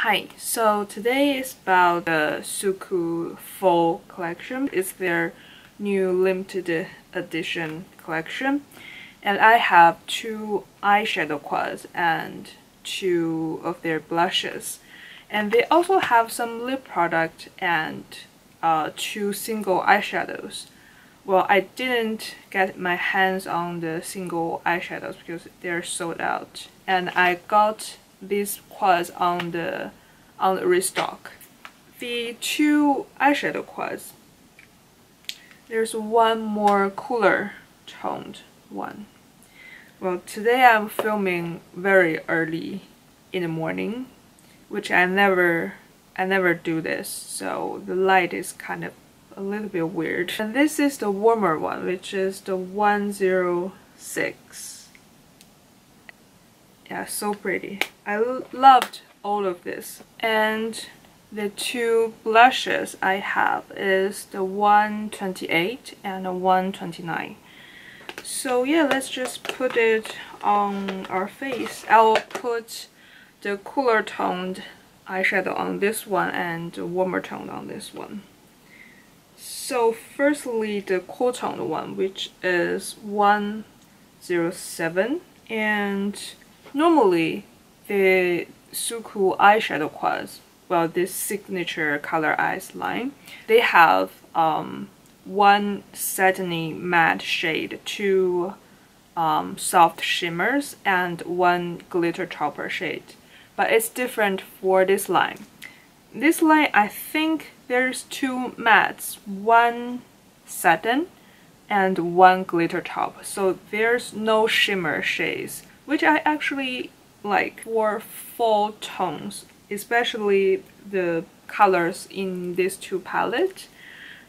Hi, so today is about the SUQQU Fall collection. It's their new limited edition collection. And I have 2 eyeshadow quads and 2 of their blushes. And they also have some lip product and 2 single eyeshadows. Well, I didn't get my hands on the single eyeshadows because they're sold out. And I got these quads on the restock. The 2 eyeshadow quads, there's one more cooler toned one. Well, today I'm filming very early in the morning, which I never do this, so the light is kind of a little bit weird. And this is the warmer one, which is the 106. Yeah, so pretty. I loved all of this. And the 2 blushes I have is the 128 and the 129. So yeah, let's just put it on our face. I'll put the cooler toned eyeshadow on this one and the warmer toned on this one. So firstly, the cool toned one, which is 107, and normally the SUQQU eyeshadow quads, well, this Signature Color Eyes line, they have 1 satiny matte shade, 2 soft shimmers, and 1 glitter topper shade. But it's different for this line. This line, I think there's 2 mattes, 1 satin and 1 glitter top. So there's no shimmer shades, which I actually like for fall tones, especially the colors in these 2 palettes.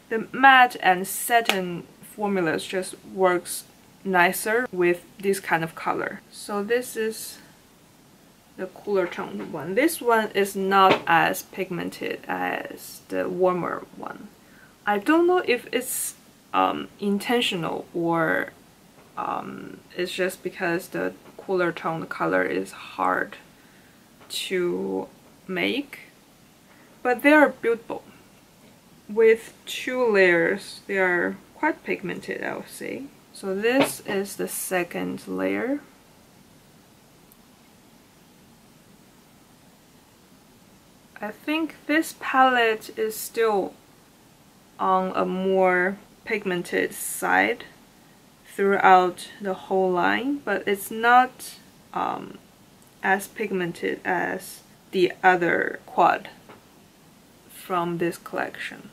The matte and satin formulas just works nicer with this kind of color. So this is the cooler toned one. This one is not as pigmented as the warmer one. I don't know if it's intentional or it's just because the cooler toned color is hard to make, but they are beautiful. With 2 layers, they are quite pigmented, I would say. So this is the second layer. I think this palette is still on a more pigmented side throughout the whole line, but it's not as pigmented as the other quad from this collection.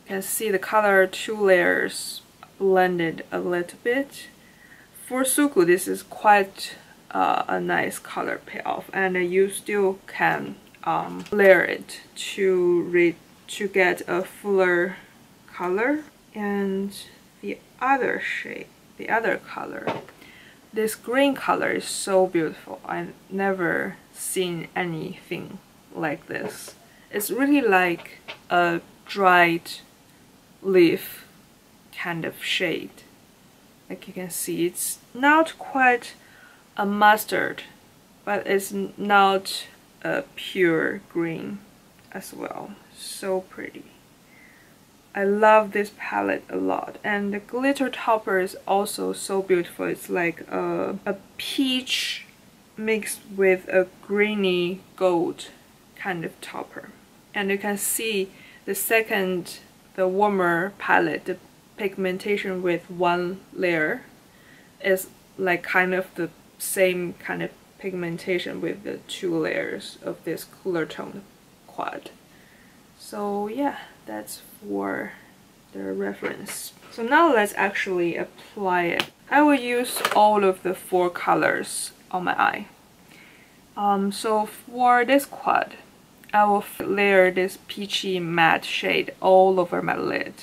You can see the color 2 layers blended a little bit. For SUQQU, this is quite a nice color payoff, and you still can layer it to get a fuller color. And the other shade, the other color, this green color is so beautiful. I've never seen anything like this. It's really like a dried leaf kind of shade. Like you can see, it's not quite a mustard, but it's not a pure green as well. So pretty. I love this palette a lot, and the glitter topper is also so beautiful. It's like a peach mixed with a greeny gold kind of topper. And you can see the warmer palette, the pigmentation with 1 layer is like kind of the same kind of pigmentation with the 2 layers of this cooler tone quad. So yeah, that's for the reference. So now let's actually apply it. I will use all of the 4 colors on my eye. So for this quad, I will layer this peachy matte shade all over my lid.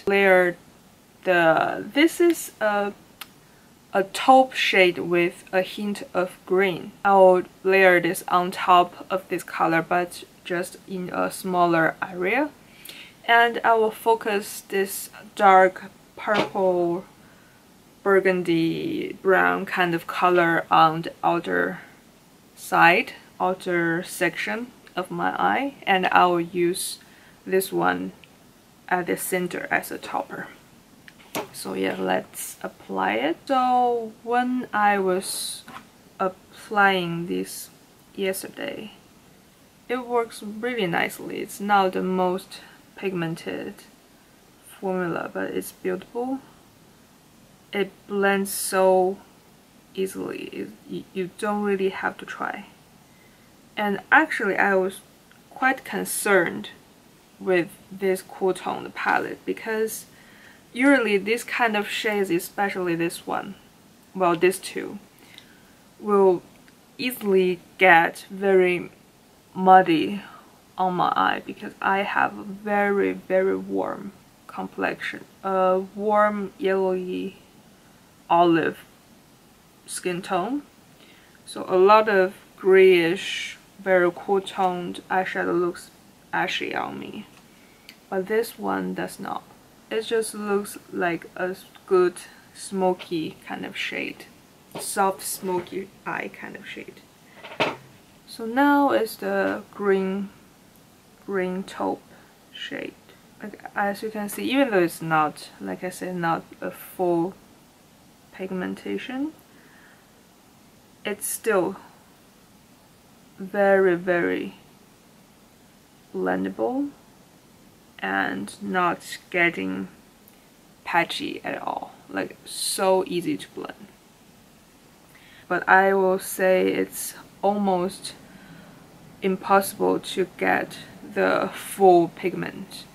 This is a taupe shade with a hint of green. I will layer this on top of this color, but just in a smaller area. And I will focus this dark purple burgundy brown kind of color on the outer side, outer section of my eye, and I will use this one at the center as a topper. So yeah, let's apply it. So when I was applying this yesterday, it works really nicely. It's not the most pigmented formula, but it's beautiful. It blends so easily. You don't really have to try. And actually, I was quite concerned with this cool tone palette because usually this kind of shades, especially this one, well, these two, will easily get very muddy on my eye because I have a very, very warm complexion, a warm yellowy olive skin tone. So a lot of grayish, very cool toned eyeshadow looks ashy on me, but this one does not. It just looks like a good smoky kind of shade, soft smoky eye kind of shade. So now is the green taupe shade. As you can see, even though it's not, like I said, not a full pigmentation, it's still very, very blendable and not getting patchy at all. Like, so easy to blend. But I will say it's almost impossible to get the full pigment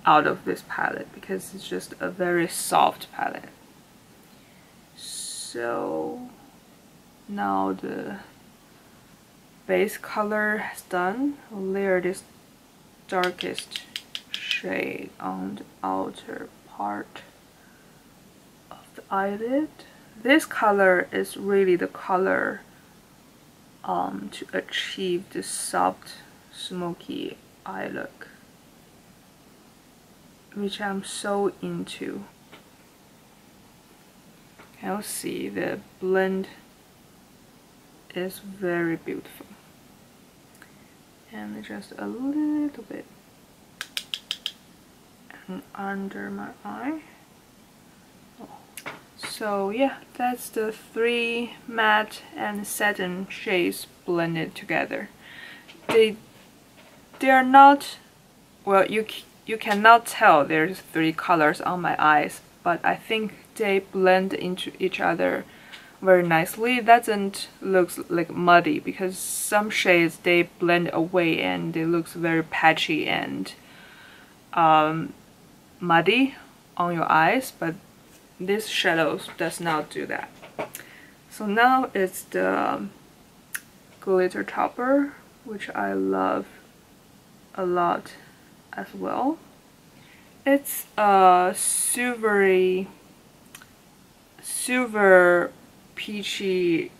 out of this palette because it's just a very soft palette. So now the base color is done. I'll layer this darkest shade on the outer part of the eyelid. This color is really the color to achieve this soft, smoky eye look, which I'm so into. You'll see the blend is very beautiful. And just a little bit and under my eye. So yeah, that's the 3 matte and satin shades blended together. They are not, well, you cannot tell there's 3 colors on my eyes, but I think they blend into each other very nicely. It doesn't look like muddy because some shades they blend away and it looks very patchy and muddy on your eyes, but this shadow does not do that. So now it's the glitter topper, which I love a lot as well. It's a silver peachy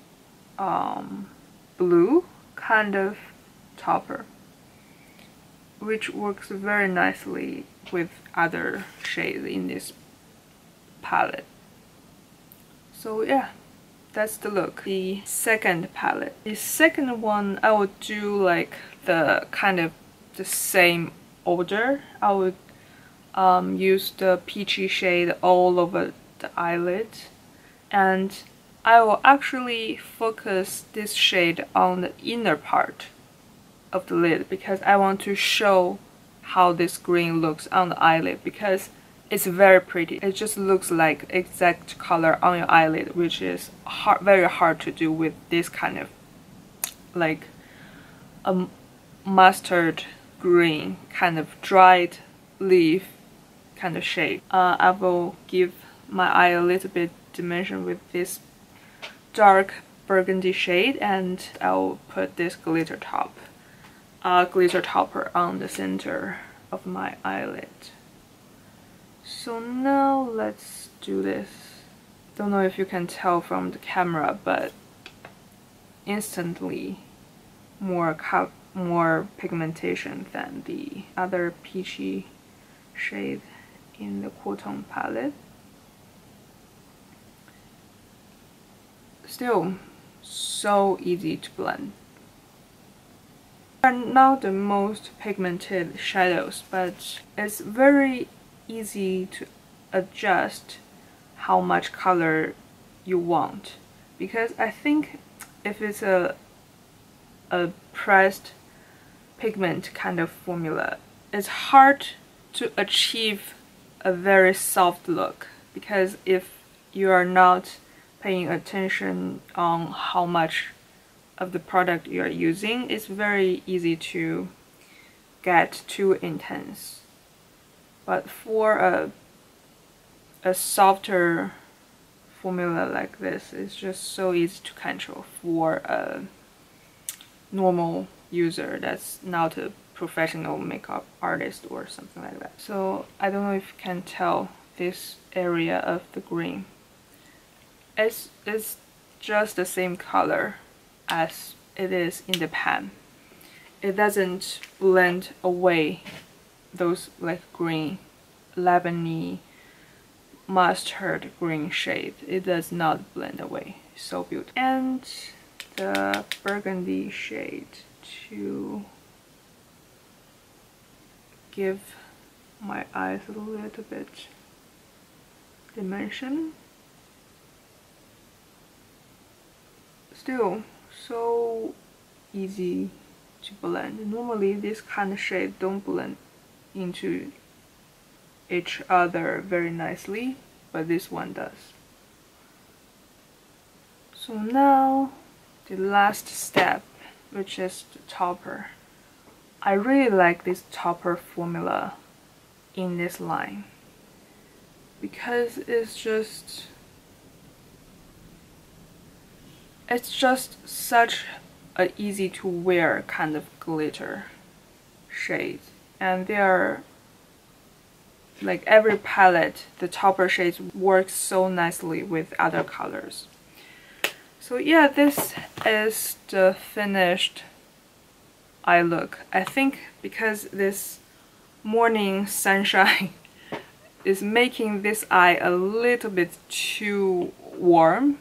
blue kind of topper, which works very nicely with other shades in this palette. So yeah, that's the look. The second palette. The second one I would do like the kind of the same order. I would use the peachy shade all over the eyelid, and I will actually focus this shade on the inner part of the lid because I want to show how this green looks on the eyelid because it's very pretty. It just looks like exact color on your eyelid, which is very hard to do with this kind of like a mustard green kind of dried leaf kind of shade. I will give my eye a little bit dimension with this dark burgundy shade, and I'll put this glitter topper on the center of my eyelid. So now let's do this. Don't know if you can tell from the camera, but instantly more pigmentation than the other peachy shade in the cool tone palette. Still so easy to blend. Are not the most pigmented shadows, but it's very easy to adjust how much color you want, because I think if it's a pressed pigment kind of formula, it's hard to achieve a very soft look, because if you are not paying attention on how much of the product you are using, it's very easy to get too intense. But for a softer formula like this, it's just so easy to control for a normal user that's not a professional makeup artist or something like that. So I don't know if you can tell this area of the green. It's just the same color as it is in the pan. It doesn't blend away those like green, lavender, mustard green shade. It does not blend away. So beautiful. And the burgundy shade to give my eyes a little bit dimension. Still so easy to blend. Normally this kind of shade don't blend into each other very nicely, but this one does. So now the last step, which is the topper. I really like this topper formula in this line because it's just such a easy to wear kind of glitter shade, and they are like every palette, the topper shades work so nicely with other colors. So yeah, this is the finished eye look. I think because this morning sunshine is making this eye a little bit too warm.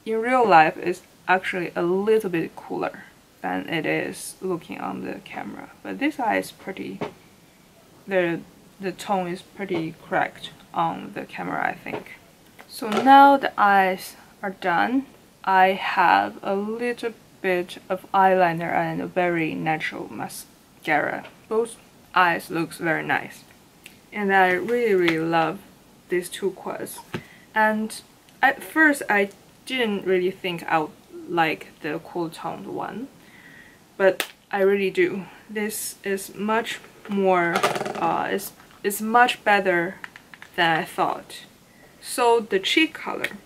In real life, it's actually a little bit cooler than it is looking on the camera. But this eye is pretty, the tone is pretty correct on the camera, I think. So now the eyes are done. I have a little bit of eyeliner and a very natural mascara. Both eyes looks very nice. And I really love these two quads. And at first I didn't really think I would like the cool toned one, but I really do. This is much more, is much better than I thought. So the cheek color,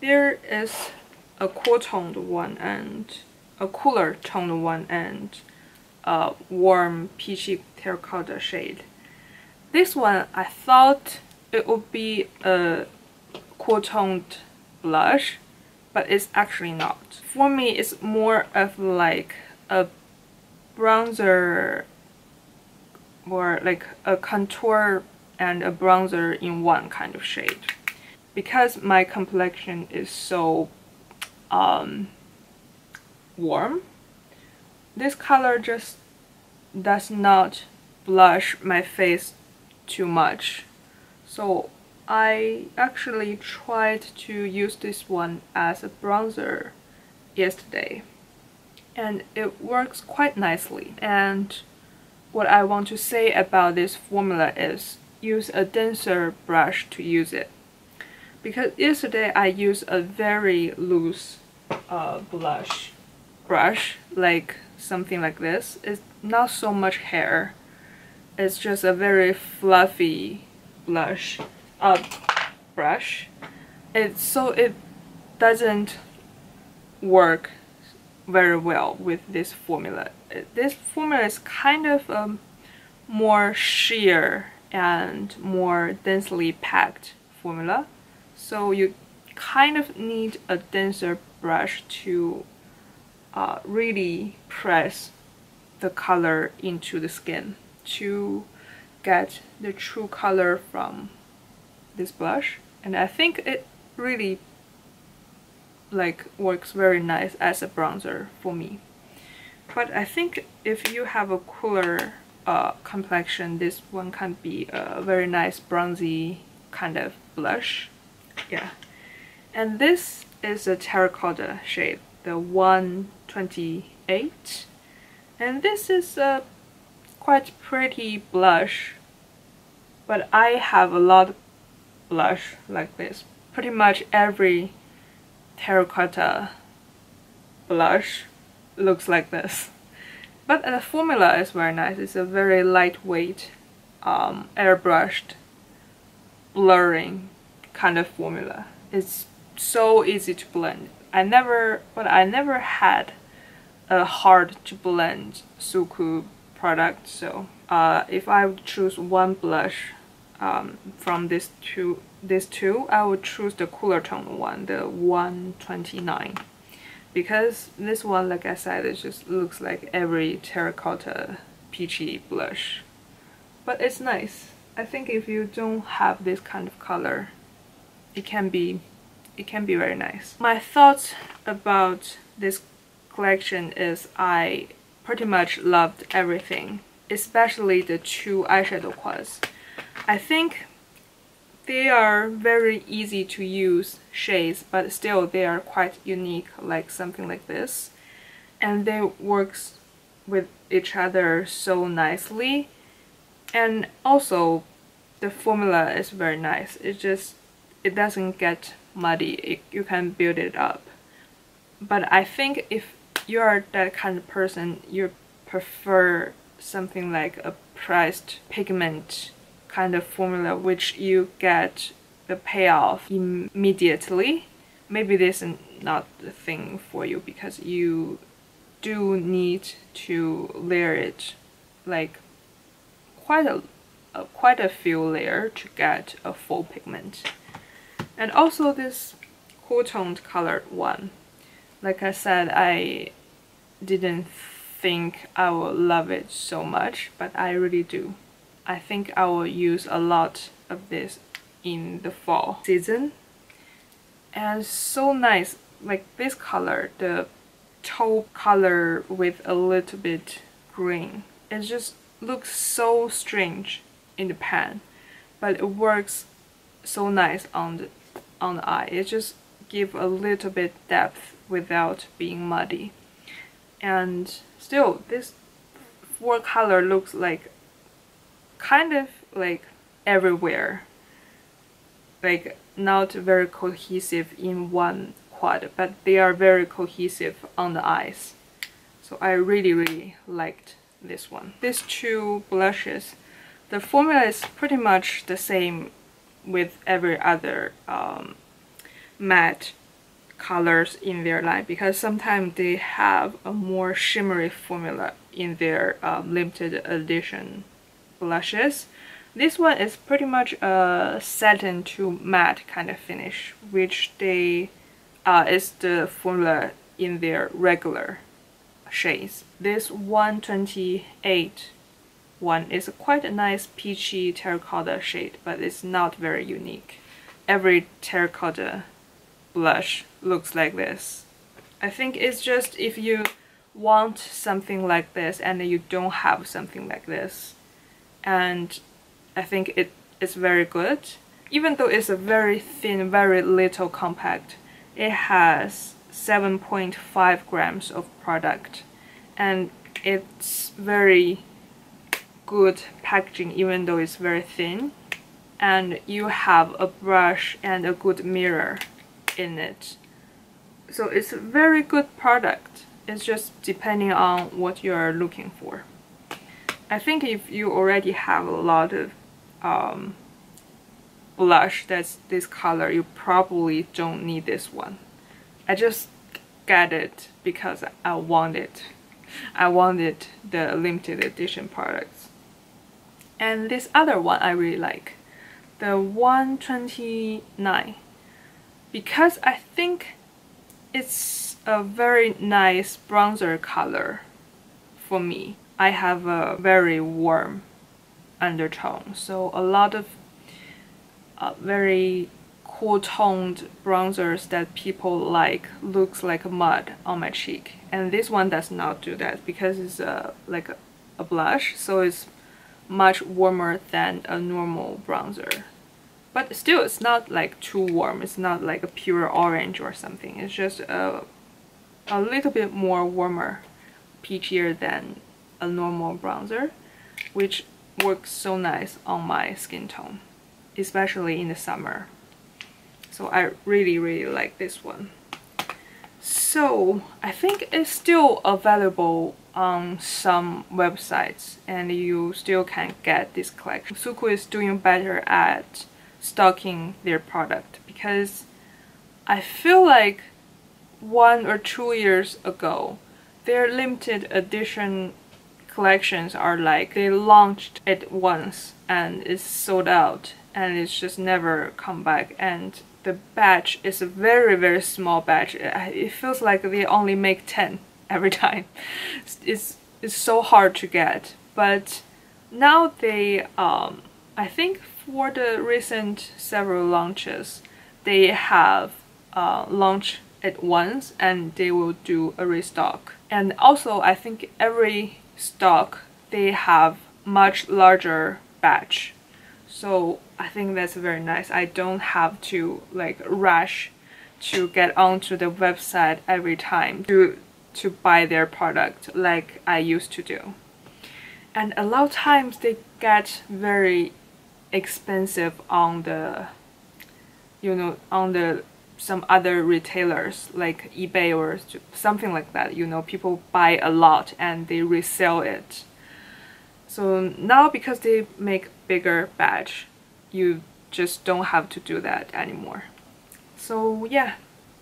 there is a cool toned one and a cooler toned one and a warm peachy terracotta shade. This one I thought it would be a cool toned blush, but it's actually not. For me, it's more of like a bronzer, or like a contour and a bronzer in one kind of shade. Because my complexion is so warm, this color just does not blush my face too much. So I actually tried to use this one as a bronzer yesterday, and it works quite nicely. And what I want to say about this formula is use a denser brush to use it. Because yesterday I used a very loose brush, like something like this. It's not so much hair. It's just a very fluffy brush. So it doesn't work very well with this formula. This formula is kind of more sheer and more densely packed formula. So you kind of need a denser brush to really press the color into the skin to get the true color from this blush. And I think it really like works very nice as a bronzer for me. But I think if you have a cooler complexion, this one can be a very nice bronzy kind of blush. Yeah. And this is a terracotta shade, the 128. And this is a quite pretty blush. But I have a lot of blush like this. Pretty much every terracotta blush looks like this. But the formula is very nice. It's a very lightweight, airbrushed, blurring kind of formula. It's so easy to blend. I never had a hard to blend SUQQU product. So if I would choose one blush from these two, I would choose the cooler tone one, the 129. Because this one, like I said, it just looks like every terracotta peachy blush. But it's nice. I think if you don't have this kind of color, it can be very nice. My thoughts about this collection is I pretty much loved everything, especially the two eyeshadow quads. I think they are very easy to use shades, but still they are quite unique, like something like this. And they works with each other so nicely. And also the formula is very nice. It doesn't get muddy. You can build it up. But I think if you're that kind of person, you prefer something like a pressed pigment kind of formula, which you get the payoff immediately. Maybe this is not the thing for you, because you do need to layer it like quite a few layers to get a full pigment. And also this cool toned colored one, like I said, I didn't think I would love it so much, but I really do. I think I will use a lot of this in the fall season. And so nice, like this color, the taupe color with a little bit green. It just looks so strange in the pan, but it works so nice on the eye. It just gives a little bit depth without being muddy. And still, this four color looks like kind of like everywhere, like not very cohesive in one quad, but they are very cohesive on the eyes. So I really liked this one. These two blushes, the formula is pretty much the same with every other matte colors in their line, because sometimes they have a more shimmery formula in their limited edition blushes. This one is pretty much a satin to matte kind of finish, which they is the formula in their regular shades. This 128 one is quite a nice peachy terracotta shade, but it's not very unique. Every terracotta blush looks like this. I think it's just if you want something like this and you don't have something like this, and I think it is very good. Even though it's a very thin, very little compact, it has 7.5 grams of product, and it's very good packaging even though it's very thin, and you have a brush and a good mirror in it. So it's a very good product. It's just depending on what you are looking for. I think if you already have a lot of blush that's this color, you probably don't need this one. I just got it because I wanted the limited edition products. And this other one I really like, the 129, because I think it's a very nice bronzer color for me. I have a very warm undertone, so a lot of very cool toned bronzers that people like looks like mud on my cheek, and this one does not do that because it's like a blush, so it's much warmer than a normal bronzer. But still, it's not like too warm. It's not like a pure orange or something. It's just a little bit more warmer, peachier than a normal bronzer, which works so nice on my skin tone, especially in the summer. So I really like this one. So I think it's still available on some websites and you still can get this collection. SUQQU is doing better at stocking their product because I feel like 1 or 2 years ago their limited edition collections are like they launched it once and it's sold out and it's just never come back, and the batch is a very small batch. It feels like they only make 10 every time. It's so hard to get, but now they I think for the recent several launches they have launched it once and they will do a restock. And also I think every stock they have much larger batch, so I think that's very nice. I don't have to like rush to get onto the website every time to buy their product like I used to do. And a lot of times they get very expensive on the, you know, on the some other retailers like eBay or something like that. You know, people buy a lot and they resell it. So now because they make bigger batch, you just don't have to do that anymore. So yeah,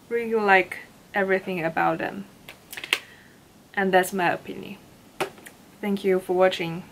really like everything about them. And that's my opinion. Thank you for watching.